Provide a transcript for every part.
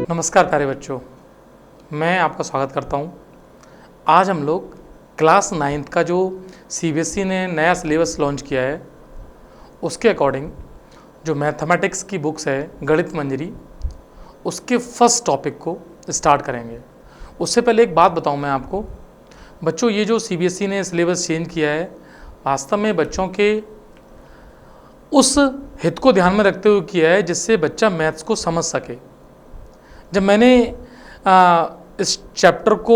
नमस्कार प्यारे बच्चों, मैं आपका स्वागत करता हूं। आज हम लोग क्लास 9th का जो सीबीएसई ने नया सिलेबस लॉन्च किया है उसके अकॉर्डिंग जो मैथमेटिक्स की बुक्स है गणित मंजरी, उसके फर्स्ट टॉपिक को स्टार्ट करेंगे। उससे पहले एक बात बताऊं मैं आपको बच्चों, ये जो सीबीएसई ने सिलेबस चेंज किया है वास्तव में बच्चों के उस हित को ध्यान में रखते हुए किया है जिससे बच्चा मैथ्स को समझ सके। जब मैंने इस चैप्टर को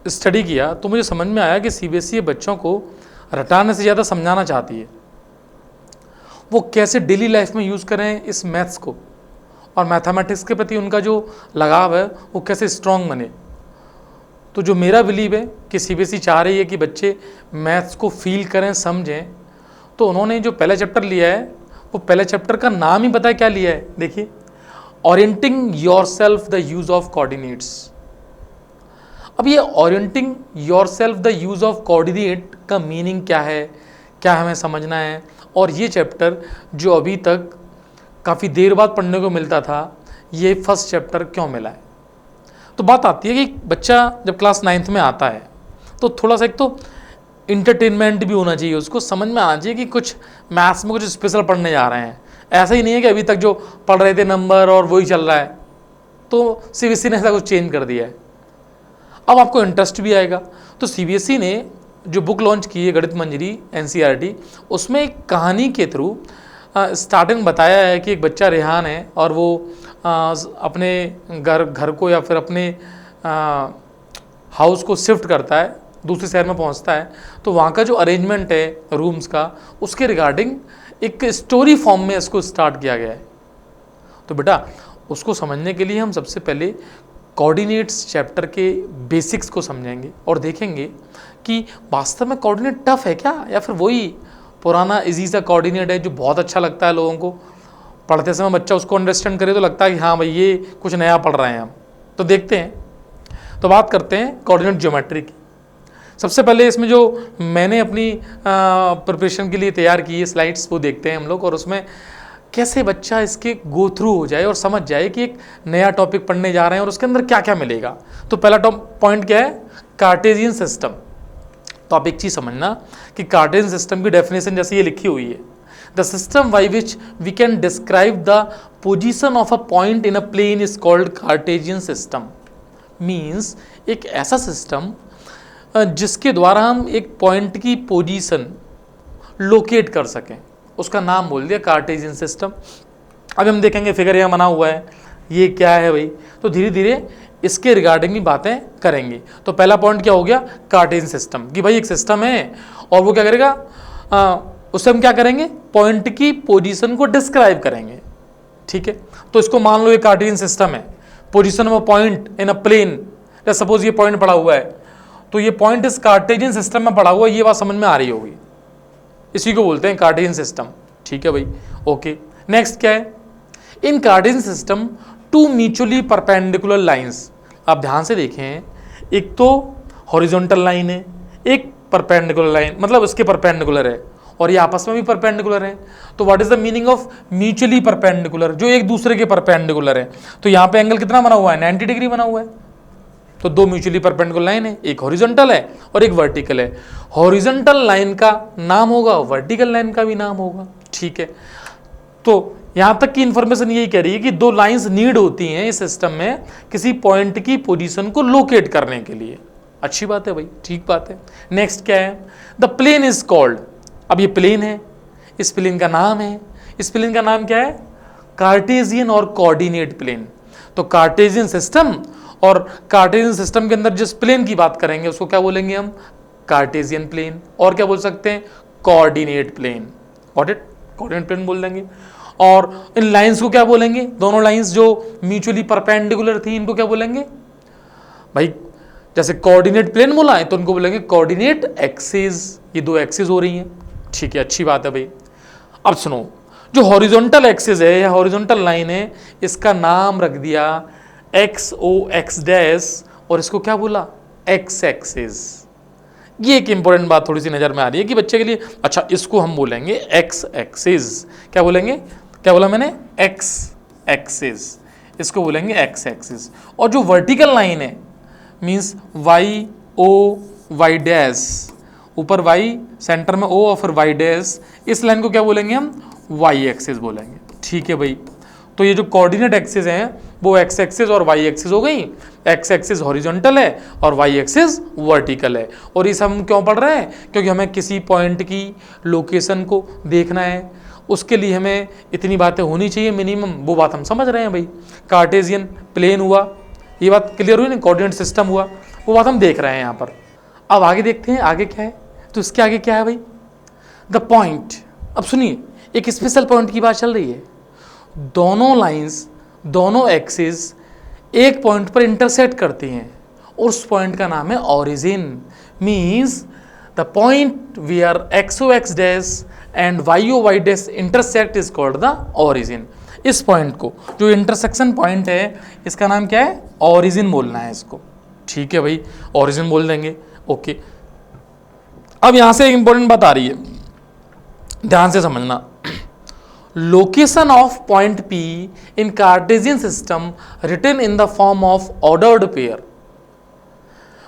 स्टडी किया तो मुझे समझ में आया कि सीबीएसई बच्चों को रटाने से ज़्यादा समझाना चाहती है, वो कैसे डेली लाइफ में यूज़ करें इस मैथ्स को, और मैथमेटिक्स के प्रति उनका जो लगाव है वो कैसे स्ट्रॉन्ग बने। तो जो मेरा बिलीव है कि सीबीएसई चाह रही है कि बच्चे मैथ्स को फील करें, समझें, तो उन्होंने जो पहला चैप्टर लिया है वो पहले चैप्टर का नाम ही पता है क्या लिया है, देखिए, orienting yourself the use of coordinates. अब ये orienting yourself the use of coordinate का मीनिंग क्या है, क्या हमें समझना है, और ये चैप्टर जो अभी तक काफ़ी देर बाद पढ़ने को मिलता था, ये फर्स्ट चैप्टर क्यों मिला है। तो बात आती है कि बच्चा जब क्लास 9th में आता है तो थोड़ा सा एक तो इंटरटेनमेंट भी होना चाहिए, उसको समझ में आना चाहिए कि कुछ मैथ्स में कुछ स्पेशल पढ़ने जा रहे हैं। ऐसा ही नहीं है कि अभी तक जो पढ़ रहे थे नंबर और वही चल रहा है, तो सीबीएसई ने ऐसा कुछ चेंज कर दिया है। अब आपको इंटरेस्ट भी आएगा। तो सीबीएसई ने जो बुक लॉन्च की है गणित मंजरी एनसीईआरटी, उसमें एक कहानी के थ्रू स्टार्टिंग बताया है कि एक बच्चा रेहान है और वो अपने घर को या फिर अपने हाउस को शिफ्ट करता है, दूसरे शहर में पहुंचता है, तो वहाँ का जो अरेंजमेंट है रूम्स का, उसके रिगार्डिंग एक स्टोरी फॉर्म में इसको स्टार्ट किया गया है। तो बेटा उसको समझने के लिए हम सबसे पहले कोऑर्डिनेट्स चैप्टर के बेसिक्स को समझेंगे और देखेंगे कि वास्तव में कोऑर्डिनेट टफ है क्या, या फिर वही पुराना इजी सा कोऑर्डिनेट है जो बहुत अच्छा लगता है लोगों को, पढ़ते समय बच्चा उसको अंडरस्टैंड करे तो लगता है कि हाँ भाई ये कुछ नया पढ़ रहे हैं हम। तो देखते हैं। तो बात करते हैं कोऑर्डिनेट ज्योमेट्री की। सबसे पहले इसमें जो मैंने अपनी प्रिपरेशन के लिए तैयार की है स्लाइड्स, वो देखते हैं हम लोग, और उसमें कैसे बच्चा इसके गो थ्रू हो जाए और समझ जाए कि एक नया टॉपिक पढ़ने जा रहे हैं और उसके अंदर क्या क्या मिलेगा। तो पहला पॉइंट क्या है, कार्टेशियन सिस्टम। तो आप एक चीज़ समझना कि कार्टेशियन सिस्टम की डेफिनेशन जैसे ये लिखी हुई है, the system by which we can describe the position of a point in a plane is called Cartesian system. Means एक ऐसा सिस्टम जिसके द्वारा हम एक पॉइंट की पोजीशन लोकेट कर सकें, उसका नाम बोल दिया कार्टेशियन सिस्टम। अब हम देखेंगे फिगर यहाँ बना हुआ है, ये क्या है भाई, तो धीरे धीरे इसके रिगार्डिंग भी बातें करेंगे। तो पहला पॉइंट क्या हो गया, कार्टेशियन सिस्टम, कि भाई एक सिस्टम है और वो क्या करेगा, उससे हम क्या करेंगे, पॉइंट की पोजीशन को डिस्क्राइब करेंगे। ठीक है, तो इसको मान लो ये कार्टेशियन सिस्टम है, position of a point in a plane. Suppose ये पॉइंट पड़ा हुआ है, तो ये पॉइंट इस कार्टेशियन सिस्टम में पड़ा हुआ है, ये बात समझ में आ रही होगी, इसी को बोलते हैं कार्टेशियन सिस्टम। ठीक है भाई, ओके। नेक्स्ट क्या है, in Cartesian system two mutually perpendicular lines. आप ध्यान से देखें, एक तो हॉरिजॉन्टल लाइन है, एक परपेंडिकुलर लाइन, मतलब उसके परपेंडिकुलर है, और ये आपस में भी परपेंडिकुलर है। तो what is the meaning of mutually perpendicular, जो एक दूसरे के परपेंडिकुलर है। तो यहाँ पे एंगल कितना बना हुआ है, 90 डिग्री बना हुआ है। तो दो म्यूचुअली परपेंडिकुलर लाइन है, एक हॉरिजॉन्टल है और एक वर्टिकल है। हॉरिजॉन्टल लाइन का नाम होगा, वर्टिकल लाइन का भी नाम होगा। ठीक है, तो यहां तक की इंफॉर्मेशन यही कह रही है कि दो लाइंस नीड होती हैं इस सिस्टम में किसी पॉइंट की पोजीशन को लोकेट करने के लिए। अच्छी बात है भाई, ठीक बात है। नेक्स्ट क्या है, द प्लेन इज कॉल्ड। अब ये प्लेन है, इस प्लेन का नाम है, इस प्लेन का नाम क्या है, कार्टेशियन और कोऑर्डिनेट प्लेन। तो कार्टेशियन सिस्टम और कार्टेशियन सिस्टम के अंदर जिस प्लेन की बात करेंगे उसको क्या बोलेंगे हम, कार्टेशियन प्लेन, और क्या बोल सकते हैं, coordinate plane. Got it, coordinate plane बोल देंगे। और इन लाइंस को क्या बोलेंगे, दोनों लाइंस जो म्यूचुअली परपेंडिकुलर थी इनको क्या बोलेंगे भाई, जैसे कोऑर्डिनेट प्लेन बोला है तो उनको बोलेंगे कोऑर्डिनेट एक्सिस। ये दो एक्सिस हो रही हैं। ठीक है, अच्छी बात है भाई। अब सुनो, जो हॉरिजॉन्टल एक्सिस है या हॉरिजॉन्टल लाइन है, इसका नाम रख दिया एक्स ओ एक्स डैश, और इसको क्या बोला, एक्स एक्सिस। ये एक इंपॉर्टेंट बात थोड़ी सी नजर में आ रही है कि बच्चे के लिए, अच्छा इसको हम बोलेंगे एक्स एक्सिस। क्या बोलेंगे, क्या बोला मैंने, एक्स एक्सिस। इसको बोलेंगे एक्स एक्सिस। और जो वर्टिकल लाइन है means y O y dash, ऊपर वाई सेंटर में ओ और फिर वाई डैश, इस लाइन को क्या बोलेंगे हम, वाई एक्सिस बोलेंगे। ठीक है भाई, तो ये जो कोऑर्डिनेट एक्सिस हैं वो एक्स एक्सिस और वाई एक्सिस हो गई। एक्स एक्सिस हॉरिजॉन्टल है और वाई एक्सिस वर्टिकल है। और इस हम क्यों पढ़ रहे हैं, क्योंकि हमें किसी पॉइंट की लोकेशन को देखना है, उसके लिए हमें इतनी बातें होनी चाहिए मिनिमम, वो बात हम समझ रहे हैं भाई। कार्टेशियन प्लेन हुआ, ये बात क्लियर हुई ना, कोऑर्डिनेट सिस्टम हुआ, वो बात हम देख रहे हैं यहाँ पर। अब आगे देखते हैं आगे क्या है। तो इसके आगे क्या है भाई, द पॉइंट। अब सुनिए, एक स्पेशल पॉइंट की बात चल रही है। दोनों लाइंस, दोनों एक्सिस एक पॉइंट पर इंटरसेक्ट करती हैं और उस पॉइंट का नाम है origin. Means the point where x O x dash and y O y dash intersect is called the origin. इस पॉइंट को, जो इंटरसेक्शन पॉइंट है, इसका नाम क्या है, ओरिजिन बोलना है इसको। ठीक है भाई, ओरिजिन बोल देंगे। ओके, अब यहां से एक इंपॉर्टेंट बात आ रही है, ध्यान से समझना। Location of point P in Cartesian system written in the form of ordered pair।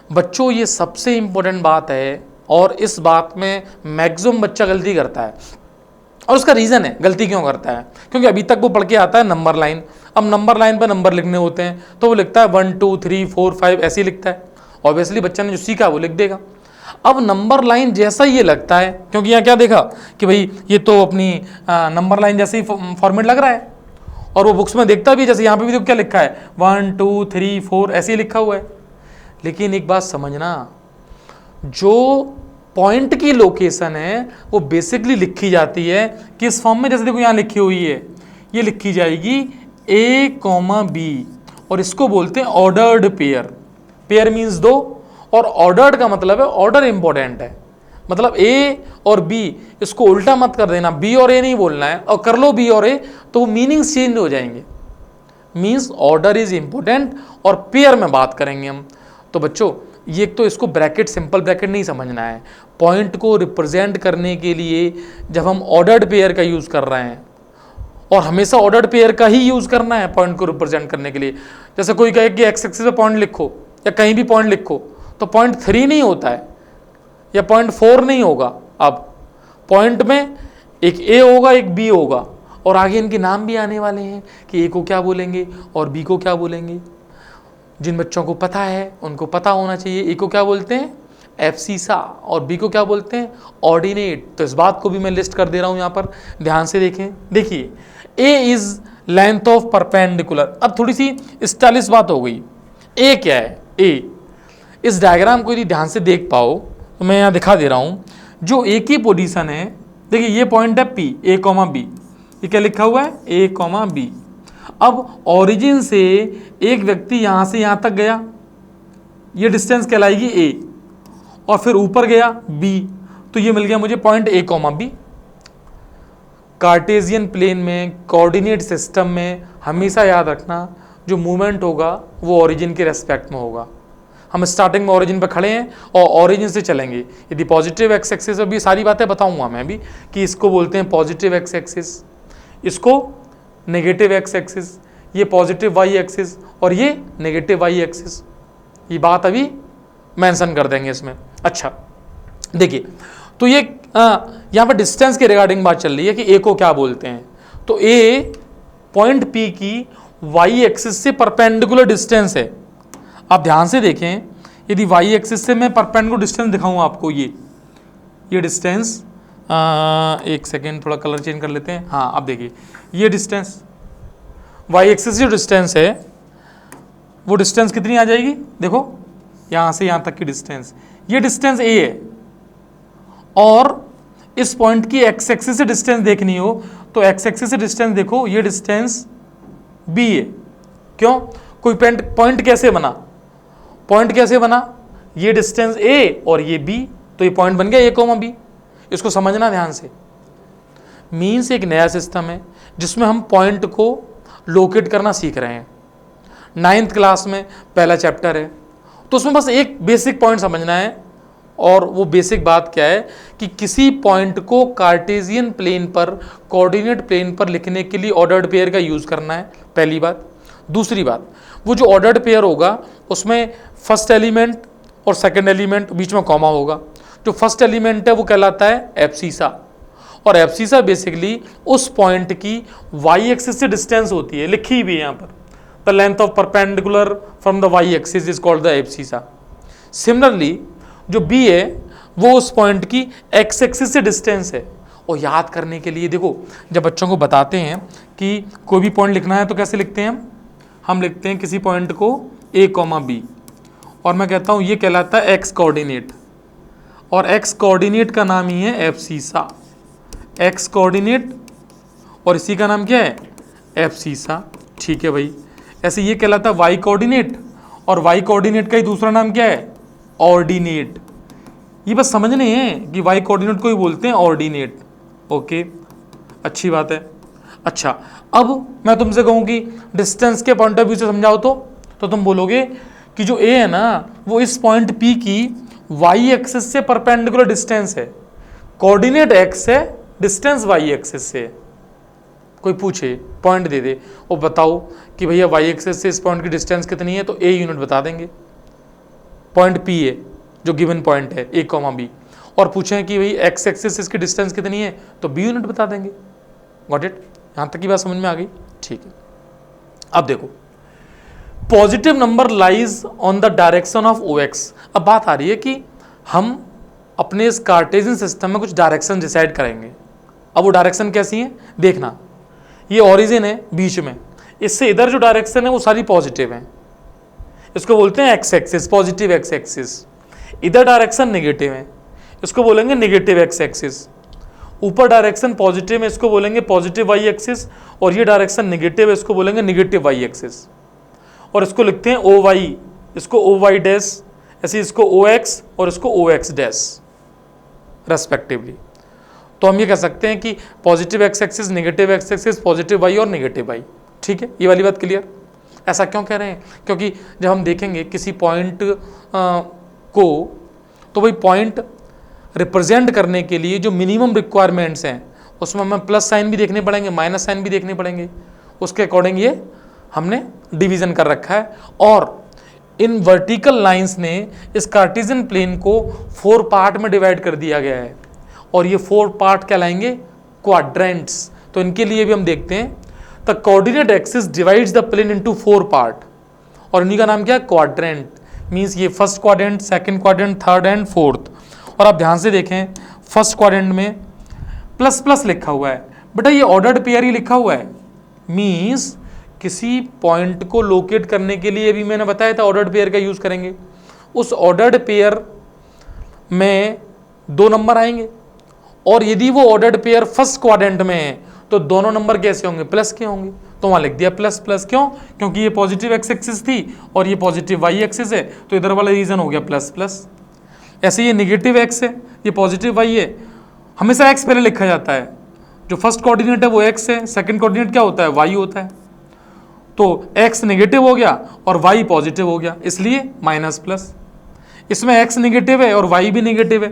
बच्चों ये सबसे इंपॉर्टेंट बात है और इस बात में मैक्सिमम बच्चा गलती करता है। और उसका रीज़न है गलती क्यों करता है, क्योंकि अभी तक वो पढ़ के आता है नंबर लाइन। अब नंबर लाइन पर नंबर लिखने होते हैं तो वो लिखता है 1 2 3 4 5 ऐसे ही लिखता है। ऑब्वियसली बच्चा ने जो सीखा वो लिख देगा। अब नंबर लाइन जैसा ये लगता है, क्योंकि यहाँ क्या देखा कि भाई ये तो अपनी नंबर लाइन जैसे ही फॉर्मेट लग रहा है, और वो बुक्स में देखता भी, जैसे यहाँ पे भी तो क्या लिखा है 1 2 3 4 ऐसे ही लिखा हुआ है। लेकिन एक बात समझना, जो पॉइंट की लोकेशन है वो बेसिकली लिखी जाती है किस फॉर्म में, जैसे देखो यहाँ लिखी हुई है, ये लिखी जाएगी A, B, और इसको बोलते हैं ऑर्डर्ड पेयर। पेयर मीन्स दो, और ऑर्डर्ड का मतलब है ऑर्डर इंपॉर्टेंट है, मतलब A और B, इसको उल्टा मत कर देना, B और A नहीं बोलना है, और कर लो B और A तो मीनिंग्स चेंज हो जाएंगे। मीन्स ऑर्डर इज इंपॉर्टेंट और पेयर में बात करेंगे हम। तो बच्चों ये तो इसको ब्रैकेट, सिंपल ब्रैकेट नहीं समझना है। पॉइंट को रिप्रेजेंट करने के लिए जब हम ऑर्डर्ड पेयर का यूज़ कर रहे हैं, और हमेशा ऑर्डर्ड पेयर का ही यूज़ करना है पॉइंट को रिप्रेजेंट करने के लिए। जैसे कोई कहे कि एक्स एक्सिस पे पॉइंट लिखो या कहीं भी पॉइंट लिखो, तो पॉइंट 3 नहीं होता है या पॉइंट 4 नहीं होगा। अब पॉइंट में एक A होगा एक B होगा, और आगे इनके नाम भी आने वाले हैं कि A को क्या बोलेंगे और B को क्या बोलेंगे। जिन बच्चों को पता है उनको पता होना चाहिए, A को क्या बोलते हैं एब्सिसा और B को क्या बोलते हैं ऑर्डिनेट। तो इस बात को भी मैं लिस्ट कर दे रहा हूँ यहाँ पर, ध्यान से देखें। देखिए A is length of perpendicular. अब थोड़ी सी स्टाइलिश बात हो गई। A क्या है, A, इस डायग्राम को यदि ध्यान से देख पाओ तो मैं यहाँ दिखा दे रहा हूँ, जो A की पोजीशन है, देखिए ये पॉइंट है P, A, B, ये क्या लिखा हुआ है A, B। अब ओरिजिन से एक व्यक्ति यहाँ से यहाँ तक गया, ये डिस्टेंस कहलाएगी A, और फिर ऊपर गया B, तो ये मिल गया मुझे point A, B। Cartesian plane में, कोऑर्डिनेट सिस्टम में हमेशा याद रखना, जो मूवमेंट होगा वो ओरिजिन के रेस्पेक्ट में होगा। हम स्टार्टिंग में ओरिजिन पर खड़े हैं और ओरिजिन से चलेंगे। यदि पॉजिटिव एक्स एक्सिस, अभी सारी बातें बताऊंगा मैं भी कि इसको बोलते हैं पॉजिटिव एक्स एक्सिस, इसको नेगेटिव एक्स एक्सिस, ये पॉजिटिव वाई एक्सिस और ये नेगेटिव वाई एक्सिस। ये बात अभी मेंशन कर देंगे इसमें। अच्छा देखिए, तो ये यहाँ पर डिस्टेंस के रिगार्डिंग बात चल रही है कि A को क्या बोलते हैं। तो A पॉइंट P की वाई एक्सिस से परपेंडिकुलर डिस्टेंस है। आप ध्यान से देखें, यदि वाई एक्सिस से मैं परपेंडिकुलर डिस्टेंस दिखाऊं आपको, ये डिस्टेंस, एक सेकेंड थोड़ा कलर चेंज कर लेते हैं। हाँ अब देखिए, ये डिस्टेंस वाई एक्सिस जो डिस्टेंस है वो डिस्टेंस कितनी आ जाएगी, देखो यहाँ से यहाँ तक की डिस्टेंस, ये डिस्टेंस A है। और इस पॉइंट की एक्स एक्सिस से डिस्टेंस देखनी हो तो एक्स एक्सिस से डिस्टेंस देखो, ये डिस्टेंस B है। क्यों, कोई पॉइंट कैसे बना, पॉइंट कैसे बना, ये डिस्टेंस A और ये B, तो ये पॉइंट बन गया A, B। इसको समझना ध्यान से। मीन्स एक नया सिस्टम है जिसमें हम पॉइंट को लोकेट करना सीख रहे हैं। 9th क्लास में पहला चैप्टर है, तो उसमें बस एक बेसिक पॉइंट समझना है, और वो बेसिक बात क्या है कि किसी पॉइंट को कार्टेशियन प्लेन पर, कोऑर्डिनेट प्लेन पर लिखने के लिए ऑर्डर्ड पेयर का यूज़ करना है, पहली बात। दूसरी बात, वो जो ऑर्डर्ड पेयर होगा उसमें फर्स्ट एलिमेंट और सेकंड एलिमेंट बीच में कॉमा होगा। जो फर्स्ट एलिमेंट है वो कहलाता है एब्सिसा, और एब्सिसा बेसिकली उस पॉइंट की वाई एक्सिस से डिस्टेंस होती है, लिखी भी है यहाँ पर, the length of perpendicular from the y axis is called the abscissa. Similarly जो बी है वो उस पॉइंट की एक्स एक्सिस से डिस्टेंस है। और याद करने के लिए देखो, जब बच्चों को बताते हैं कि कोई भी पॉइंट लिखना है तो कैसे लिखते हैं हम लिखते हैं किसी पॉइंट को ए कॉमा बी, और मैं कहता हूं ये कहलाता है एक्स कोऑर्डिनेट, और एक्स कोऑर्डिनेट का नाम ही है एब्सिसा, एक्स कोऑर्डिनेट, और इसी का नाम क्या है एब्सिसा। ठीक है भाई, ऐसे ये कहलाता है वाई कोऑर्डिनेट, और वाई कोऑर्डिनेट का ही दूसरा नाम क्या है ऑर्डिनेट। ये बस समझने हैं कि वाई कोऑर्डिनेट को ही बोलते हैं ऑर्डिनेट। ओके, अच्छी बात है। अच्छा, अब मैं तुमसे कहूं कि डिस्टेंस के पॉइंट ऑफ व्यू से समझाओ तो तुम बोलोगे कि जो ए है ना वो इस पॉइंट पी की वाई एक्सिस से परपेंडिकुलर डिस्टेंस है, कोऑर्डिनेट एक्स है, डिस्टेंस वाई एक्सिस से। कोई पूछे पॉइंट दे दे और बताओ कि भैया वाई एक्सिस से इस पॉइंट की डिस्टेंस कितनी है, तो ए यूनिट बता देंगे। पॉइंट पी है जो गिवन पॉइंट है ए कॉमा बी, और पूछें कि भाई एक्स एक्सिस से इसकी डिस्टेंस कितनी है, तो बी यूनिट बता देंगे। Got it? यहां तक की बात समझ में आ गई? ठीक है। अब देखो, positive number lies on the direction of O x. अब बात आ रही है कि हम अपने इस कार्टेशियन सिस्टम में कुछ डायरेक्शन डिसाइड करेंगे। अब वो डायरेक्शन कैसी है देखना, ये ओरिजिन है बीच में, इससे इधर जो डायरेक्शन है वो सारी पॉजिटिव है, इसको बोलते हैं x axis, positive x axis. इधर डायरेक्शन नेगेटिव है, इसको बोलेंगे नेगेटिव एक्स एक्सिस। ऊपर डायरेक्शन पॉजिटिव है, इसको बोलेंगे पॉजिटिव वाई एक्सिस, और ये डायरेक्शन नेगेटिव है, इसको बोलेंगे नेगेटिव वाई एक्सिस। और इसको लिखते हैं ओ वाई, इसको ओ वाई डैश, ऐसे इसको ओ एक्स और इसको ओ एक्स डैश रेस्पेक्टिवली। तो हम ये कह सकते हैं कि positive x axis, negative x axis, positive y और नेगेटिव वाई। ठीक है, ये वाली बात क्लियर? ऐसा क्यों कह रहे हैं? क्योंकि जब हम देखेंगे किसी पॉइंट को, तो भाई पॉइंट रिप्रेजेंट करने के लिए जो मिनिमम रिक्वायरमेंट्स हैं उसमें हमें प्लस साइन भी देखने पड़ेंगे, माइनस साइन भी देखने पड़ेंगे, उसके अकॉर्डिंग ये हमने डिवीजन कर रखा है। और इन वर्टिकल लाइंस ने इस कार्टेशियन प्लेन को 4 पार्ट में डिवाइड कर दिया गया है, और ये 4 पार्ट कहलाएंगे क्वाड्रेंट्स। तो इनके लिए भी हम देखते हैं, the coordinate axis divides the plane into 4 part, और इन्हीं का नाम क्या है क्वाड्रेंट। मींस ये first quadrant, second quadrant, third and fourth. और आप ध्यान से देखें, फर्स्ट क्वाड्रेंट में प्लस प्लस लिखा हुआ है, बेटा ये ऑर्डर्ड पेयर ही लिखा हुआ है। मींस किसी पॉइंट को लोकेट करने के लिए भी मैंने बताया था ऑर्डर्ड पेयर का यूज करेंगे। उस ऑर्डर्ड पेयर में 2 नंबर आएंगे, और यदि वो ऑर्डर्ड पेयर फर्स्ट क्वाड्रेंट में है तो दोनों नंबर कैसे होंगे, प्लस के होंगे। तो वहां लिख दिया प्लस प्लस। क्यों? क्योंकि ये पॉजिटिव एक्स एक्सिस थी और ये पॉजिटिव वाई एक्सिस है, तो इधर वाला रीजन हो गया प्लस प्लस। ऐसे ये नेगेटिव एक्स है, ये पॉजिटिव वाई है, हमेशा एक्स पहले लिखा जाता है। जो फर्स्ट कोऑर्डिनेट है वो एक्स है, सेकंड कोऑर्डिनेट क्या होता है, वाई होता है। तो एक्स नेगेटिव हो गया और वाई पॉजिटिव हो गया, इसलिए माइनस प्लस। इसमें एक्स नेगेटिव है और वाई भी नेगेटिव है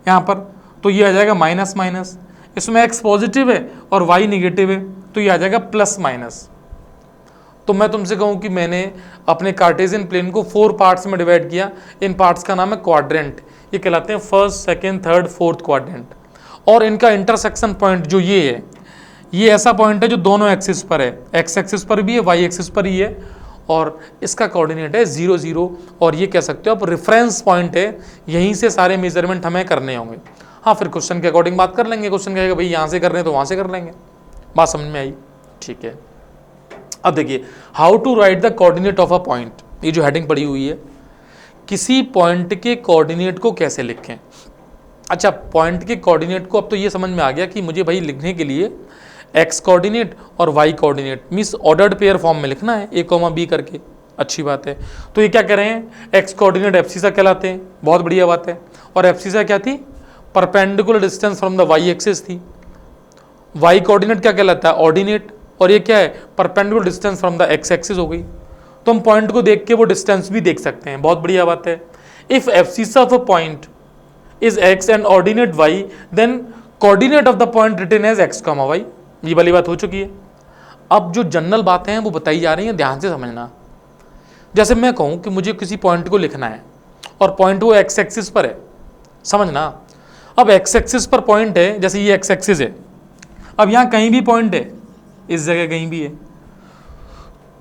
यहाँ पर, तो ये आ जाएगा माइनस माइनस। इसमें एक्स पॉजिटिव है और वाई नेगेटिव है, तो ये आ जाएगा प्लस माइनस। तो मैं तुमसे कहूँ कि मैंने अपने कार्टेशियन प्लेन को 4 पार्ट्स में डिवाइड किया, इन पार्ट्स का नाम है क्वाड्रेंट। ये कहलाते हैं first, second, third, fourth quadrant. और इनका इंटरसेक्शन पॉइंट जो ये है, ये ऐसा पॉइंट है जो दोनों एक्सिस पर है, एक्स एक्सिस पर भी है, वाई एक्सिस पर ही है, और इसका कोऑर्डिनेट है 0 0। और ये कह सकते हो आप रेफरेंस पॉइंट है, यहीं से सारे मेजरमेंट हमें करने होंगे। हाँ, फिर क्वेश्चन के अकॉर्डिंग बात कर लेंगे, क्वेश्चन कहेगा भाई यहाँ से कर रहे हैं तो वहाँ से कर लेंगे। बात समझ में आई? ठीक है। अब देखिए, how to write the coordinate of a point, ये जो हेडिंग पड़ी हुई है, किसी पॉइंट के कोऑर्डिनेट को कैसे लिखें। अच्छा, पॉइंट के कोऑर्डिनेट को अब तो ये समझ में आ गया कि मुझे भाई लिखने के लिए एक्स कोऑर्डिनेट और y coordinate means ordered pair form में लिखना है, ए कॉमा बी करके। अच्छी बात है। तो ये क्या कह रहे हैं, एक्स कोऑर्डिनेट एब्सिसा कहलाते हैं, बहुत बढ़िया बात है। और एब्सिसा क्या थी, perpendicular distance from the y axis थी। वाई कोऑर्डिनेट क्या कहलाता है, ऑर्डिनेट, और ये क्या है, perpendicular distance from the x axis हो गई। तो हम पॉइंट को देख के वो डिस्टेंस भी देख सकते हैं, बहुत बढ़िया बात है। If abscissa of a point is x and ordinate y, then coordinate of the point written as x comma y. ये वाली बात हो चुकी है। अब जो जनरल बातें हैं वो बताई जा रही हैं, ध्यान से समझना। जैसे मैं कहूँ कि मुझे किसी पॉइंट को लिखना है और पॉइंट वो एक्स एक्सिस पर है, समझना। अब एक्स एक्सिस पर पॉइंट है, जैसे ये एक्स एक्सिस है, अब यहाँ कहीं भी पॉइंट है, इस जगह कहीं भी है,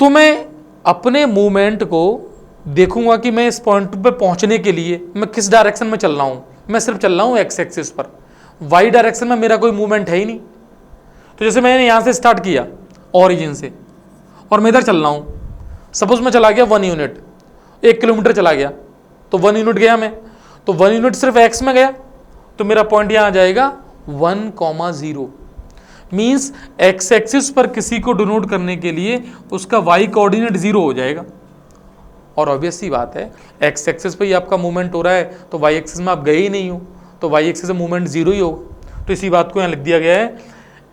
तो मैं अपने मूवमेंट को देखूंगा कि मैं इस पॉइंट पे पहुंचने के लिए मैं किस डायरेक्शन में चल रहा हूं। मैं सिर्फ चल रहा हूं एक्स एक्सिस पर, वाई डायरेक्शन में मेरा कोई मूवमेंट है ही नहीं। तो जैसे मैंने यहां से स्टार्ट किया ओरिजिन से और मैं इधर चल रहा हूं, सपोज मैं चला गया 1 यूनिट, 1 किलोमीटर चला गया, तो 1 यूनिट गया मैं, तो 1 यूनिट सिर्फ एक्स में गया, तो मेरा पॉइंट यहां आ जाएगा 1,0। मीन्स एक्स एक्सिस पर किसी को डिनोट करने के लिए उसका वाई कोऑर्डिनेट 0 हो जाएगा। और ऑब्वियस सी बात है, एक्स एक्सिस पे ही आपका मूवमेंट हो रहा है, तो वाई एक्सिस में आप गए ही नहीं हो, तो वाई एक्सिस में मूवमेंट 0 ही होगा। तो इसी बात को यहाँ लिख दिया गया है,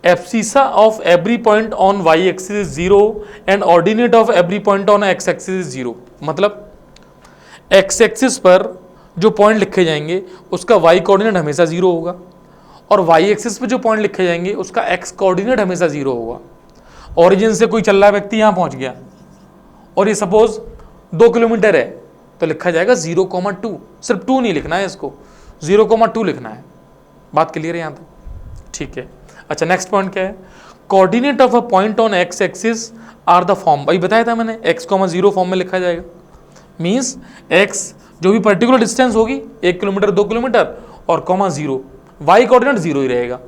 abscissa of every point on y axis is 0 and ordinate of every point on x axis is 0। मतलब एक्स एक्सिस पर जो पॉइंट लिखे जाएंगे उसका वाई कोऑर्डिनेट हमेशा 0 होगा, और वाई एक्सिस पे जो पॉइंट लिखे जाएंगे उसका एक्स कोऑर्डिनेट हमेशा 0 होगा। ओरिजिन से कोई चल रहा व्यक्ति यहाँ पहुँच गया और ये सपोज 2 किलोमीटर है, तो लिखा जाएगा 0,2। सिर्फ 2 नहीं लिखना है, इसको 0,2 लिखना है। बात क्लियर है यहाँ तक? ठीक है। अच्छा, नेक्स्ट पॉइंट क्या है? Coordinate of a point on x axis are the form. भाई बताया था मैंने, x,0 फॉर्म में लिखा जाएगा। मीन्स x जो भी पर्टिकुलर डिस्टेंस होगी, 1 किलोमीटर 2 किलोमीटर और ,0, y कोऑर्डिनेट 0 ही रहेगा।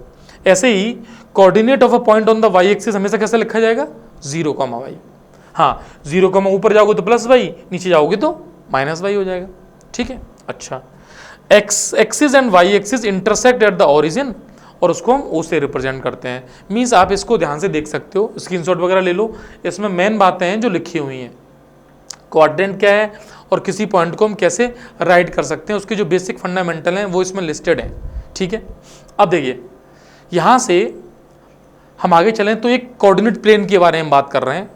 ऐसे ही coordinate of a point on the y axis हमेशा कैसे लिखा जाएगा? 0,y। हाँ, 0, ऊपर जाओगे तो +y, नीचे जाओगे तो -y हो जाएगा। ठीक है। अच्छा, x axis and y axis intersect at the origin, और उसको हम ओ से रिप्रेजेंट करते हैं। मीन्स आप इसको ध्यान से देख सकते हो, स्क्रीनशॉट वगैरह ले लो, इसमें मेन बातें हैं जो लिखी हुई हैं। कोऑर्डिनेट क्या है और किसी पॉइंट को हम कैसे राइट कर सकते हैं, उसके जो बेसिक फंडामेंटल हैं वो इसमें लिस्टेड हैं। ठीक है। अब देखिए, यहाँ से हम आगे चलें तो एक कोऑर्डिनेट प्लेन के बारे में बात कर रहे हैं।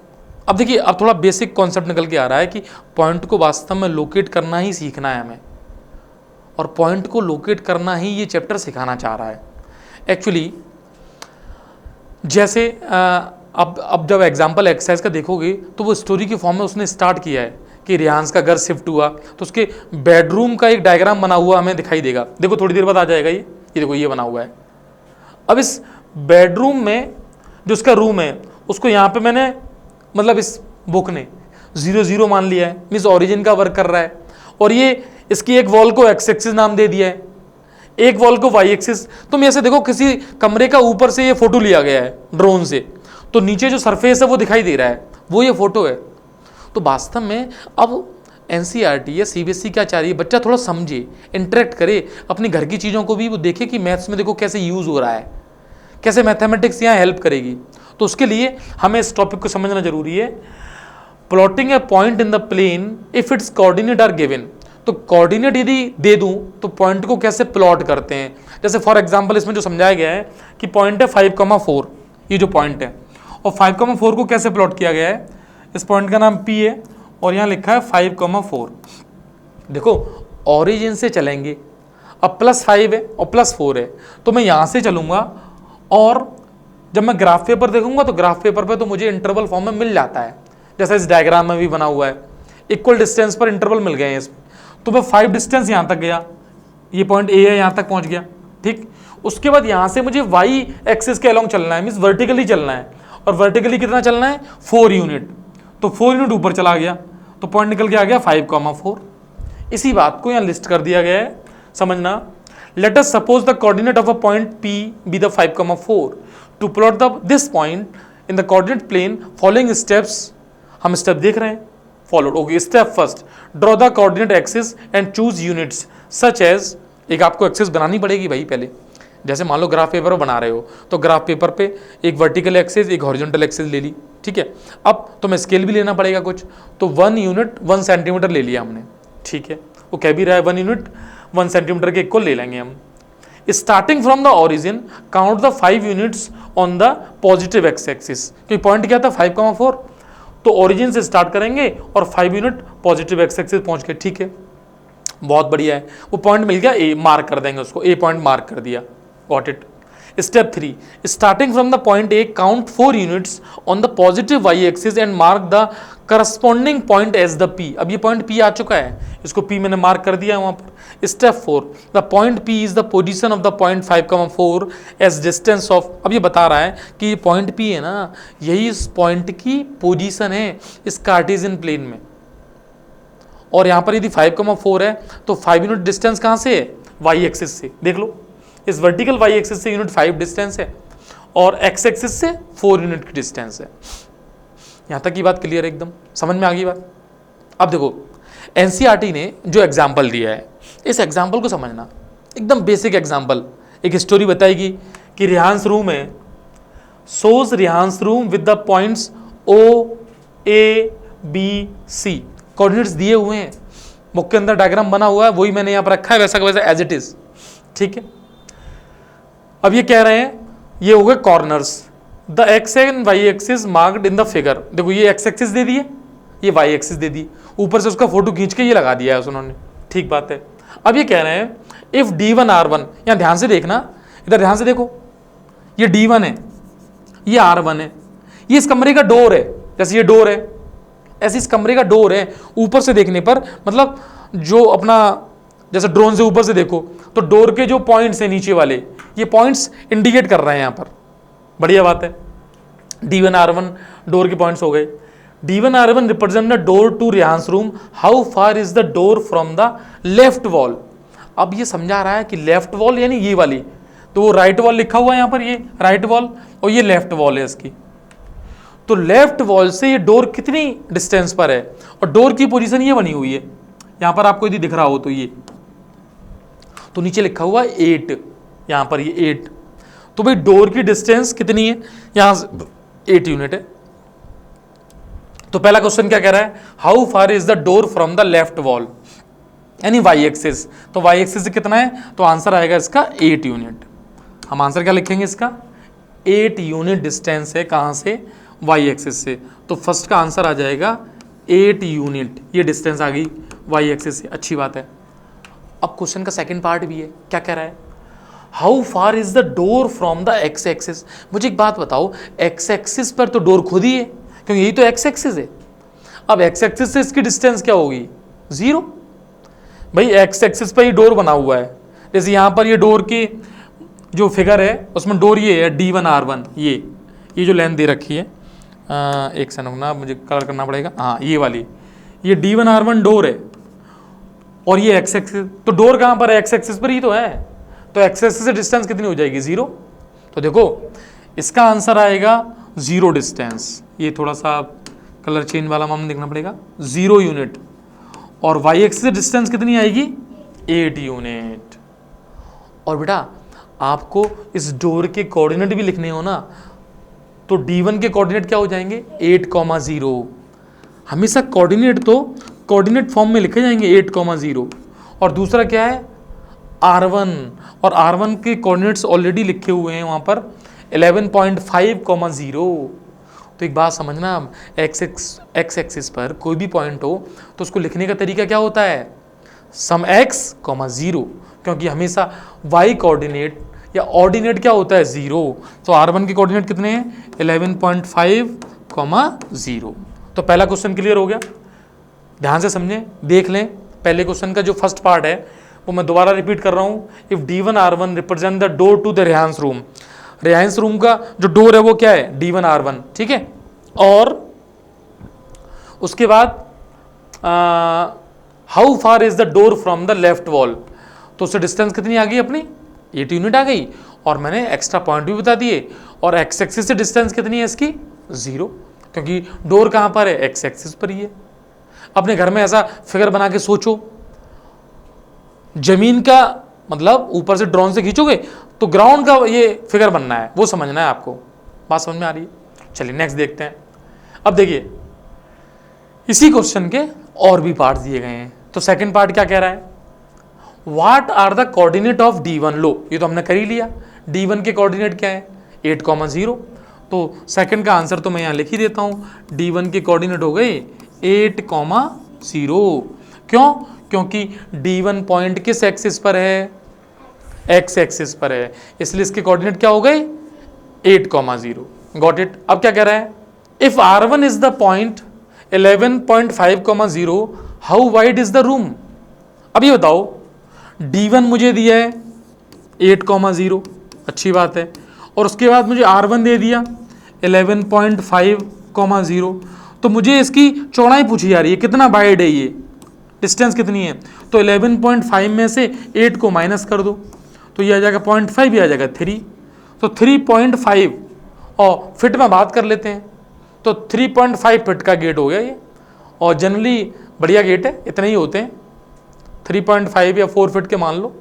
अब देखिए, अब थोड़ा बेसिक कॉन्सेप्ट निकल के आ रहा है कि पॉइंट को वास्तव में लोकेट करना ही सीखना है हमें, और पॉइंट को लोकेट करना ही ये चैप्टर सिखाना चाह रहा है एक्चुअली। जैसे अब जब एग्जाम्पल एक्सरसाइज का देखोगे तो वो स्टोरी के फॉर्म में उसने स्टार्ट किया है कि रियांश का घर शिफ्ट हुआ, तो उसके बेडरूम का एक डायग्राम बना हुआ हमें दिखाई देगा। देखो थोड़ी देर बाद आ जाएगा ये देखो ये बना हुआ है। अब इस बेडरूम में जो उसका रूम है उसको यहाँ पे मैंने, मतलब इस बुक ने 0,0 मान लिया है, मीन्स ओरिजिन का वर्क कर रहा है, और ये इसकी एक वॉल को एक्स एक्सिस नाम दे दिया है, एक वॉल को वाई एक्सिस। तुम ऐसे देखो, किसी कमरे का ऊपर से ये फोटो लिया गया है ड्रोन से, तो नीचे जो सरफेस है वो दिखाई दे रहा है, वो ये फोटो है। तो वास्तव में अब एनसीईआरटी या सीबीएसई क्या चाह रही है, बच्चा थोड़ा समझे, इंटरेक्ट करे, अपने घर की चीज़ों को भी वो देखे कि मैथ्स में देखो कैसे यूज़ हो रहा है, कैसे मैथमेटिक्स यहाँ हेल्प करेगी। तो उसके लिए हमें इस टॉपिक को समझना जरूरी है। Plotting a point in the plane if its coordinate are given. तो कोऑर्डिनेट यदि दे दूं तो पॉइंट को कैसे प्लॉट करते हैं। जैसे फॉर एग्जांपल इसमें जो समझाया गया है कि पॉइंट है 5,4, ये जो पॉइंट है, और 5,4 को कैसे प्लॉट किया गया है। इस पॉइंट का नाम P है और यहाँ लिखा है 5,4। देखो ओरिजिन से चलेंगे, अब +5 है और +4 है, तो मैं यहाँ से चलूँगा, और जब मैं ग्राफ पेपर देखूंगा तो ग्राफ पेपर पे तो मुझे इंटरवल फॉर्म में मिल जाता है, जैसा इस डायग्राम में भी बना हुआ है, इक्वल डिस्टेंस पर इंटरवल मिल गए हैं इसमें। तो मैं 5 डिस्टेंस यहाँ तक गया, ये पॉइंट ए है, यहाँ तक पहुँच गया। ठीक, उसके बाद यहाँ से मुझे वाई एक्सिस के अलोंग चलना है, मीन्स वर्टिकली चलना है, और वर्टिकली कितना चलना है? 4 यूनिट। तो 4 यूनिट ऊपर चला गया, तो पॉइंट निकल के आ गया 5,4। इसी बात को यहाँ लिस्ट कर दिया गया है, समझना। Let us suppose the coordinate of a point P be the 5,4 to plot the this point in the coordinate plane following steps. हम स्टेप देख रहे हैं, followed. Okay, step first, draw the coordinate axis and choose units such as. एक आपको axis बनानी पड़ेगी भाई पहले, जैसे मान लो ग्राफ पेपर बना रहे हो तो ग्राफ पेपर पे एक वर्टिकल एक्सिस एक हॉरिजॉन्टल एक्सिस ले ली। ठीक है, अब तुम्हें स्केल भी लेना पड़ेगा कुछ, तो 1 यूनिट 1 सेंटीमीटर ले लिया हमने। ठीक है, वो कह भी रहा है 1 यूनिट 1 सेंटीमीटर के इक्वल ले लेंगे हम। Starting from the origin count the 5 units on the positive x axis. क्योंकि पॉइंट क्या था 5,4, तो ओरिजिन से स्टार्ट करेंगे और 5 यूनिट पॉजिटिव एक्स एक्सिस पहुंच गए। ठीक है, बहुत बढ़िया है, वो पॉइंट मिल गया, ए मार्क कर देंगे उसको, ए पॉइंट मार्क कर दिया, got it. Step 3, starting from the point A, count 4 units on the positive y axis and mark the corresponding point as the P. अब ये point P आ चुका है, इसको P मैंने मार्क कर दिया है वहाँ पर. Step 4, the point P is the position of the point 5,4 as distance of. अब ये बता रहा है कि ये point P है ना, यही इस point की पोजीशन है इस कार्टेशियन प्लेन में. और यहाँ पर यदि 5,4 है तो 5 यूनिट डिस्टेंस कहाँ से है? वाई एक्सिस से. देख लो, इस वर्टिकल वाई एक्सिस से यूनिट 5 डिस्टेंस है और एक्स एक्सिस से 4 यूनिट की डिस्टेंस है. यहाँ तक की बात क्लियर है, एकदम समझ में आ गई बात. अब देखो एनसीईआरटी ने जो एग्जाम्पल दिया है, इस एग्जाम्पल को समझना. एकदम बेसिक एग्जाम्पल. एक स्टोरी बताएगी कि रिहांस रूम है, shows Rehan's room with the points O A B C. Coordinates दिए हुए हैं, बुक के अंदर डायग्राम बना हुआ है, वही मैंने यहाँ पर रखा है वैसा का वैसा एज इट इज. ठीक है. अब ये कह रहे हैं ये हो गए corners. The x and y axis marked in the figure. देखो ये एक्स एक्सिस दे दिए, ये वाई एक्सिस दे दी, ऊपर से उसका फोटो खींच के ये लगा दिया है उन्होंने. ठीक बात है. अब ये कह रहे हैं इफ D1 R1, यहाँ ध्यान से देखना, इधर ध्यान से देखो, ये D1 है, ये R1 है, ये इस कमरे का डोर है. जैसे ये डोर है, ऐसे इस कमरे का डोर है. ऊपर से देखने पर मतलब जो अपना जैसे ड्रोन से ऊपर से देखो तो डोर के जो पॉइंट्स हैं नीचे वाले, ये पॉइंट्स इंडिकेट कर रहे हैं यहाँ पर. बढ़िया बात है. D1 R1 डोर के पॉइंट्स हो गए. D1 R1 represent the door to Rehan's room. How far is the door from the left wall. अब ये समझा रहा है कि लेफ्ट वॉल यानी ये वाली, तो वो राइट वॉल लिखा हुआ है यहाँ पर, ये राइट वॉल और ये लेफ्ट वॉल है इसकी. तो लेफ्ट वॉल से ये डोर कितनी डिस्टेंस पर है, और डोर की पोजीशन ये बनी हुई है यहाँ पर, आपको यदि दिख रहा हो तो ये, तो नीचे लिखा हुआ है 8, यहाँ पर ये 8. तो भाई डोर की डिस्टेंस कितनी है, यहाँ 8 यूनिट है. तो पहला क्वेश्चन क्या कह रहा है, how far is the door from the left wall, यानी वाई एक्सिस. तो वाई एक्सिस से कितना है, तो आंसर आएगा इसका 8 यूनिट. हम आंसर क्या लिखेंगे इसका, 8 यूनिट डिस्टेंस है कहाँ से, वाई एक्सिस से. तो फर्स्ट का आंसर आ जाएगा 8 यूनिट. ये डिस्टेंस आ गई वाई एक्सिस से. अच्छी बात है. अब क्वेश्चन का सेकंड पार्ट भी है. क्या कह रहा है, how far is the door from the x axis. मुझे एक बात बताओ, एक्स एक्सिस पर तो डोर खुद ही है, क्योंकि यही तो एक्स एक्सिस है. अब एक्स एक्सिस से इसकी डिस्टेंस क्या होगी, 0. भाई एक्स एक्सिस पर ही डोर बना हुआ है. जैसे यहाँ पर ये डोर की जो फिगर है उसमें डोर ये है D1 R1, ये जो लेंथ दे रखी है, एक सेकंड ना मुझे कलर करना पड़ेगा, हाँ ये वाली, ये D1 R1 डोर है और ये एक्स एक्सिस. तो डोर कहाँ पर है, एक्स एक्सिस पर ही तो है. तो एक्स एक्सिस से डिस्टेंस कितनी हो जाएगी, 0. तो देखो इसका आंसर आएगा 0 डिस्टेंस. ये थोड़ा सा कलर चेंज वाला मामला देखना पड़ेगा, 0 यूनिट. और वाई एक्सिस से डिस्टेंस कितनी आएगी, 8 यूनिट. और बेटा आपको इस डोर के कोऑर्डिनेट भी लिखने हो ना, तो D1 के कोऑर्डिनेट क्या हो जाएंगे, 8,0. हमेशा कोऑर्डिनेट तो कोऑर्डिनेट फॉर्म में लिखे जाएंगे 8,0. और दूसरा क्या है, R1, और R1 के कोऑर्डिनेट्स ऑलरेडी लिखे हुए हैं वहाँ पर 11.5,0. तो एक बात समझना, एक्स एक्सिस पर कोई भी पॉइंट हो तो उसको लिखने का तरीका क्या होता है, सम x, 0, क्योंकि हमेशा y कोऑर्डिनेट या ऑर्डिनेट क्या होता है, 0. तो R1 के कोऑर्डिनेट कितने हैं, 11.5,0. तो पहला क्वेश्चन क्लियर हो गया. ध्यान से समझें, देख लें. पहले क्वेश्चन का जो फर्स्ट पार्ट है वो मैं दोबारा रिपीट कर रहा हूँ. If D1 R1 represent the door to the Rehan's room. Rehan's room का जो डोर है वो क्या है, D1 R1. ठीक है. और उसके बाद how far is the door from the left wall. तो उससे डिस्टेंस कितनी आ गई अपनी, 8 यूनिट आ गई. और मैंने एक्स्ट्रा पॉइंट भी बता दिए. और एक्स एक्सिस से डिस्टेंस कितनी है इसकी, 0, क्योंकि डोर कहाँ पर है, एक्स एक्सिस पर ही है. अपने घर में ऐसा फिगर बना के सोचो, जमीन का मतलब ऊपर से ड्रोन से खींचोगे तो ग्राउंड का ये फिगर बनना है, वो समझना है आपको. बात समझ में आ रही है. चलिए नेक्स्ट देखते हैं. अब देखिए इसी क्वेश्चन के और भी पार्ट दिए गए हैं. तो सेकंड पार्ट क्या कह रहा है, what are the coordinate of D1. लो ये तो हमने कर ही लिया. D1 के कोऑर्डिनेट क्या है, 8,0. तो सेकंड का आंसर तो मैं यहाँ लिख ही देता हूँ. D1 के कोऑर्डिनेट हो गए 8,0. क्यों, क्योंकि D1 पॉइंट किस एक्सिस पर है, एक्स एक्सिस पर है, इसलिए इसके कोऑर्डिनेट क्या हो गए 8,0। Got it. अब क्या कह रहा है, if R1 is the point 11.5,0, how wide is the room. अब ये बताओ, D1 मुझे दिया है 8,0, अच्छी बात है, और उसके बाद मुझे R1 दे दिया 11.5,0, तो मुझे इसकी चौड़ाई पूछी जा रही है, कितना वाइड है, ये डिस्टेंस कितनी है। तो 11.5 में से 8 को माइनस कर दो, तो ये आ जाएगा 0.5, ये आ जाएगा 3, तो 3.5। और फिट में बात कर लेते हैं, तो 3.5 फिट का गेट हो गया ये, और जनरली बढ़िया गेट है, इतने ही होते हैं, 3.5 या 4 फिट के मान लो,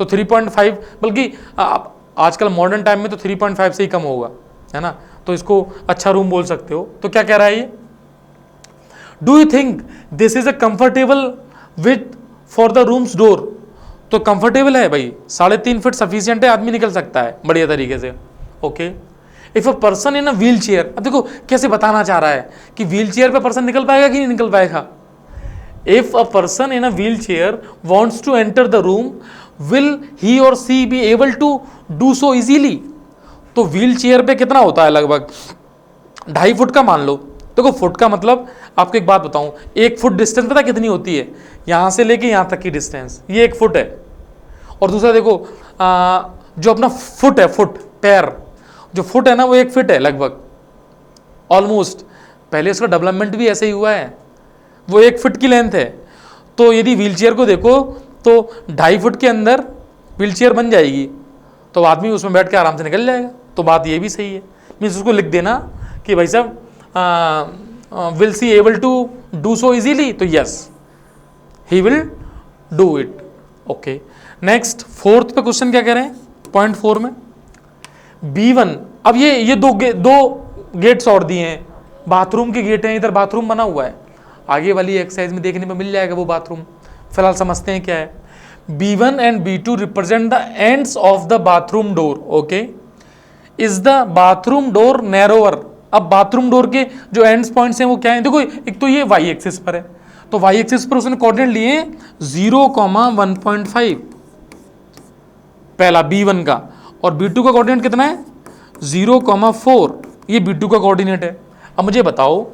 तो 3.5, बल्कि आजकल मॉडर्न टाइम में तो 3.5 से ही कम होगा, है ना, तो इसको अच्छा रूम बोल सकते हो। तो क्या कह रहा है ये, do you think this is a comfortable with for the rooms door. तो कंफर्टेबल है भाई, 3.5 फीट सफिशियंट है, आदमी निकल सकता है बढ़िया तरीके से। Okay, if a person in a wheel chair, अब देखो कैसे बताना चाह रहा है कि व्हील चेयर पे पर्सन निकल पाएगा कि नहीं निकल पाएगा। If a person in a wheelchair wants to enter the room, will he or she be able to do so easily. तो व्हील चेयर पे कितना होता है, लगभग 2.5 फुट का मान लो। देखो फुट का मतलब, आपको एक बात बताऊं, 1 फुट डिस्टेंस पता कितनी होती है, यहां से लेके यहां तक की डिस्टेंस, ये 1 फुट है। और दूसरा देखो जो अपना फुट है, फुट पैर, जो फुट है ना वो 1 फीट है लगभग, ऑलमोस्ट। पहले इसका डेवलपमेंट भी ऐसे ही हुआ है, वो 1 फीट की लेंथ है। तो यदि व्हीलचेयर को देखो तो 2.5 फुट के अंदर व्हीलचेयर बन जाएगी, तो आदमी उसमें बैठ के आराम से निकल जाएगा। तो बात ये भी सही है, मीन्स उसको लिख देना कि भाई साहब will she able to do so easily, तो yes he will do it. Okay, next 4th पे क्वेश्चन क्या कह रहे हैं, पॉइंट 4 में B1। अब ये दो गेट्स और दिए हैं, बाथरूम के गेट हैं, इधर बाथरूम बना हुआ है, आगे वाली एक्सरसाइज में देखने में मिल जाएगा वो बाथरूम। फिलहाल समझते हैं क्या है। B1 and B2 represent the ends of the bathroom door. Okay, is the bathroom door narrower. अब बाथरूम डोर के जो एंड्स पॉइंट्स हैं वो क्या है, देखो एक तो ये y एक्सिस पर है, तो y एक्सिस पर उसने कोऑर्डिनेट लिए 0,1.5 पहला B1 का, और B2 का कोऑर्डिनेट कितना है 0,4, ये B2 का कोऑर्डिनेट है। अब मुझे बताओ,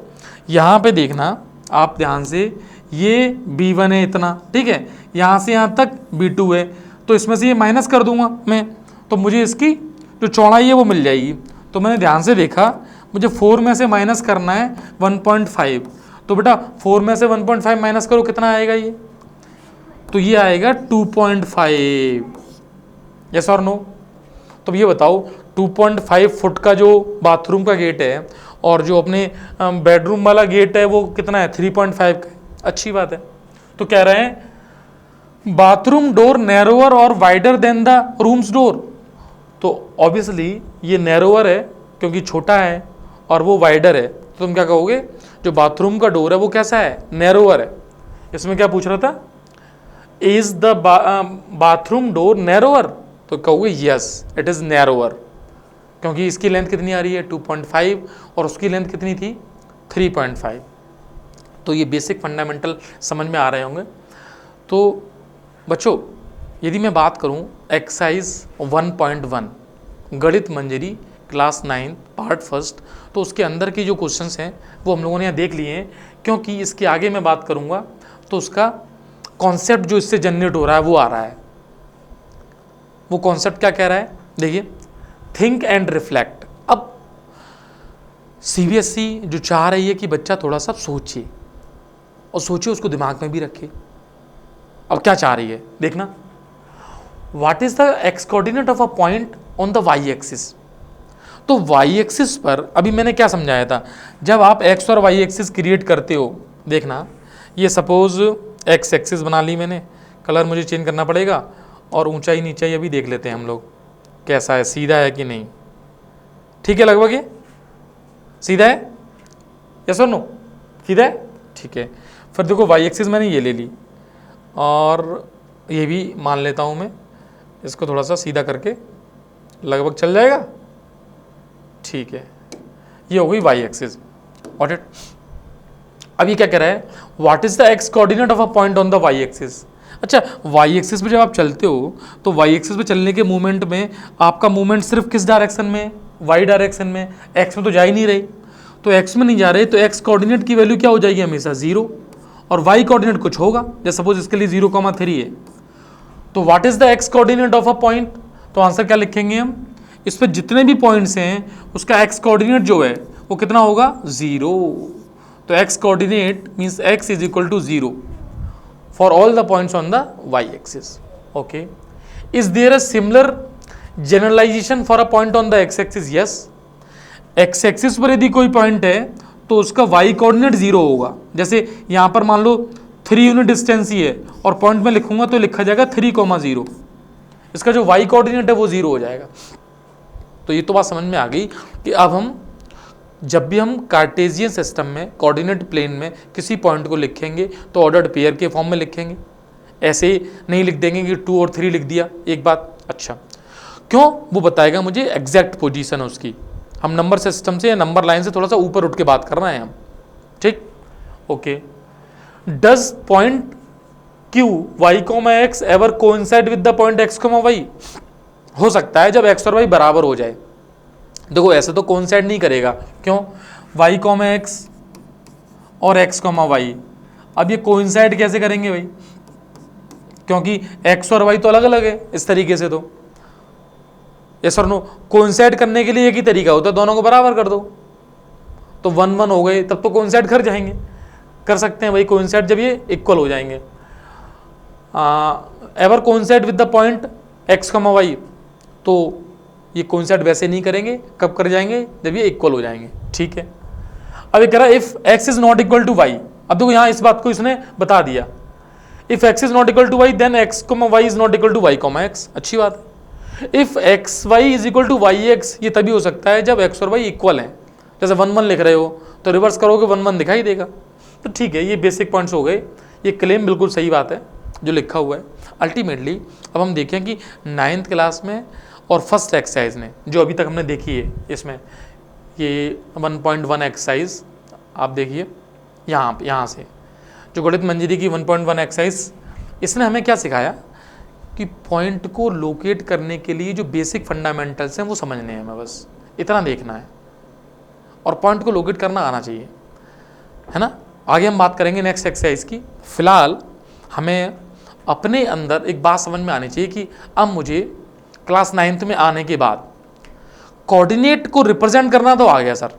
यहाँ पे देखना आप ध्यान से, ये B1 है इतना, ठीक है, यहाँ से यहाँ तक B2 है, तो इसमें से ये माइनस कर दूंगा मैं, तो मुझे इसकी जो चौड़ाई है वो मिल जाएगी। तो मैंने ध्यान से देखा, मुझे 4 में से माइनस करना है 1.5, तो बेटा 4 में से 1.5 माइनस करो, कितना आएगा ये, तो ये आएगा 2.5। यस और नो। तो ये बताओ 2.5 फुट का जो बाथरूम का गेट है और जो अपने बेडरूम वाला गेट है वो कितना है 3.5 का। अच्छी बात है। तो कह रहे हैं बाथरूम डोर नैरोअर और wider than the rooms door. तो ऑब्वियसली ये नैरोअर है क्योंकि छोटा है और वो वाइडर है, तो तुम क्या कहोगे, जो बाथरूम का डोर है वो कैसा है, नैरोअर है। इसमें क्या पूछ रहा था, is the bathroom door narrower, तो कहोगे यस इट इज नैरोअर, क्योंकि इसकी लेंथ कितनी आ रही है 2.5 और उसकी लेंथ कितनी थी 3.5। तो ये बेसिक फंडामेंटल समझ में आ रहे होंगे। तो बच्चों यदि मैं बात करूं एक्सरसाइज 1.1 गणित मंजरी क्लास 9 पार्ट 1, तो उसके अंदर की जो क्वेश्चंस हैं वो हम लोगों ने यहाँ देख लिए हैं, क्योंकि इसके आगे मैं बात करूँगा तो उसका कॉन्सेप्ट जो इससे जनरेट हो रहा है वो आ रहा है। वो कॉन्सेप्ट क्या कह रहा है, देखिए, थिंक एंड रिफ्लेक्ट। अब CBSE जो चाह रही है कि बच्चा थोड़ा सा सोचे और सोचे, उसको दिमाग में भी रखे। अब क्या चाह रही है देखना, what is the x coordinate of a point on the y axis. तो वाई एक्सिस पर अभी मैंने क्या समझाया था, जब आप एक्स और वाई एक्सिस क्रिएट करते हो, देखना ये सपोज एक्स एक्सिस बना ली मैंने, कलर मुझे चेंज करना पड़ेगा, और ऊंचाई नीचाई अभी देख लेते हैं हम लोग कैसा है, सीधा है कि नहीं, ठीक है, लगभग ये सीधा है, यस और नो, सीधा है, ठीक है। फिर देखो वाई एक्सिस मैंने ये ले ली और ये भी मान लेता हूँ मैं, इसको थोड़ा सा सीधा करके लगभग चल जाएगा, ठीक है, ये हो गई वाई एक्सिस। व्हाट इट, अब ये क्या कह रहा है, what is the x coordinate of a point on the y axis. अच्छा, वाई एक्सिस पे जब आप चलते हो तो वाई एक्सिस पे चलने के मूवमेंट में आपका मूवमेंट सिर्फ किस डायरेक्शन में, वाई डायरेक्शन में, एक्स में तो जा ही नहीं रही। तो एक्स में नहीं जा रहे तो एक्स कोऑर्डिनेट की वैल्यू क्या हो जाएगी हमेशा 0, और वाई कोऑर्डिनेट कुछ होगा, जैसे सपोज इसके लिए 0,3 है। तो what is the x coordinate of a point, तो आंसर क्या लिखेंगे हम, इस पर जितने भी पॉइंट्स हैं उसका एक्स कोऑर्डिनेट जो है वो कितना होगा 0। तो x coordinate means x is equal to 0 for all the points on the y-axis. Okay. Is there a similar generalization for a point on the x-axis? Yes. x-axis पर यदि कोई पॉइंट है तो उसका y कोऑर्डिनेट 0 होगा। जैसे यहाँ पर मान लो 3 यूनिट डिस्टेंस ही है और पॉइंट में लिखूंगा तो लिखा जाएगा 3,0, इसका जो y कोऑर्डिनेट है वो 0 हो जाएगा। तो ये तो बात समझ में आ गई कि अब हम जब भी हम कार्टेशियन सिस्टम में कोऑर्डिनेट प्लेन में किसी पॉइंट को लिखेंगे तो ऑर्डर्ड पेयर के फॉर्म में लिखेंगे, ऐसे नहीं लिख देंगे कि 2 और 3 लिख दिया एक बात। अच्छा क्यों, वो बताएगा मुझे एग्जैक्ट पोजीशन है उसकी। हम नंबर सिस्टम से या नंबर लाइन से थोड़ा सा ऊपर उठ के बात कर रहे हैं हम, ठीक। Okay, does point Q y comma x ever coincide with the point x comma y, हो सकता है जब एक्स और वाई बराबर हो जाए। देखो ऐसे तो कोइंसाइड नहीं करेगा, क्यों, y कॉमा एक्स और x कॉमा वाई, अब ये कोइंसाइड कैसे करेंगे भाई, क्योंकि x और y तो अलग अलग है इस तरीके से। तो यस और नो, कोइंसाइड करने के लिए एक ही तरीका होता है, दोनों को बराबर कर दो तो 1 1 हो गए, तब तो कोइंसाइड कर जाएंगे, कर सकते हैं भाई कोइंसाइड जब ये इक्वल हो जाएंगे। Ever coincide with the point x comma y, तो ये कोइंसाइड वैसे नहीं करेंगे, कब कर जाएंगे, जब ये इक्वल हो जाएंगे, ठीक है। अब ये कह रहा है if x is not equal to y, अब देखो यहाँ इस बात को इसने बता दिया, if x is not equal to y then x comma y is not equal to y comma x, अच्छी बात है। If x y is equal to y x, ये तभी हो सकता है जब x और y इक्वल हैं, जैसे 1 1 लिख रहे हो तो रिवर्स करोगे 1 1 दिखाई देगा। तो ठीक है, ये बेसिक पॉइंट्स हो गए, ये क्लेम बिल्कुल सही बात है जो लिखा हुआ है। अल्टीमेटली अब हम देखें कि 9th क्लास में और फर्स्ट एक्सरसाइज ने जो अभी तक हमने देखी है, इसमें ये 1.1 एक्सरसाइज आप देखिए यहाँ से जो गणित मंजरी की 1.1 एक्सरसाइज, इसने हमें क्या सिखाया कि पॉइंट को लोकेट करने के लिए जो बेसिक फंडामेंटल्स हैं वो समझने हैं, हमें बस इतना देखना है और पॉइंट को लोकेट करना आना चाहिए, है ना। आगे हम बात करेंगे नेक्स्ट एक्सरसाइज की। फिलहाल हमें अपने अंदर एक बात समझ में आनी चाहिए कि अब मुझे क्लास 9th में आने के बाद कोऑर्डिनेट को रिप्रेजेंट करना तो आ गया सर,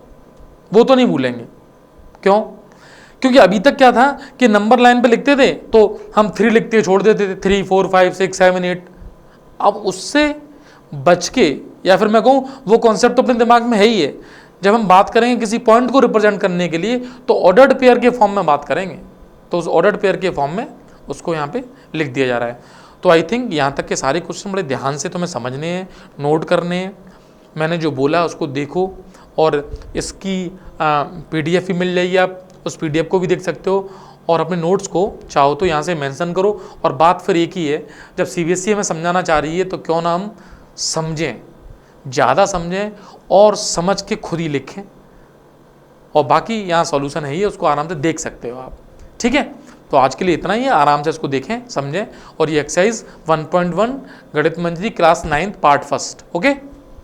वो तो नहीं भूलेंगे। क्यों, क्योंकि अभी तक क्या था कि नंबर लाइन पे लिखते थे तो हम 3 लिखते छोड़ देते थे, 3 4 5 6 7 8। अब उससे बच के, या फिर मैं कहूँ वो कॉन्सेप्ट तो अपने दिमाग में है ही है, जब हम बात करेंगे किसी पॉइंट को रिप्रेजेंट करने के लिए तो ऑर्डर्ड पेयर के फॉर्म में बात करेंगे, तो उस ऑर्डर्ड पेयर के फॉर्म में उसको यहाँ पे लिख दिया जा रहा है। तो आई थिंक यहाँ तक के सारे क्वेश्चन बड़े ध्यान से तुम्हें समझने हैं, नोट करने हैं। मैंने जो बोला उसको देखो, और इसकी PDF भी मिल जाएगी, आप उस PDF को भी देख सकते हो, और अपने नोट्स को चाहो तो यहाँ से मेंशन करो। और बात फिर एक ही है, जब CBSE हमें समझाना चाह रही है तो क्यों ना हम समझें, ज़्यादा समझें और समझ के खुद ही लिखें, और बाकी यहाँ सॉल्यूशन है ही, उसको आराम से देख सकते हो आप, ठीक है। तो आज के लिए इतना ही है, आराम से इसको देखें समझें। और ये एक्सरसाइज 1.1 गणित मंजरी क्लास 9th पार्ट 1, ओके।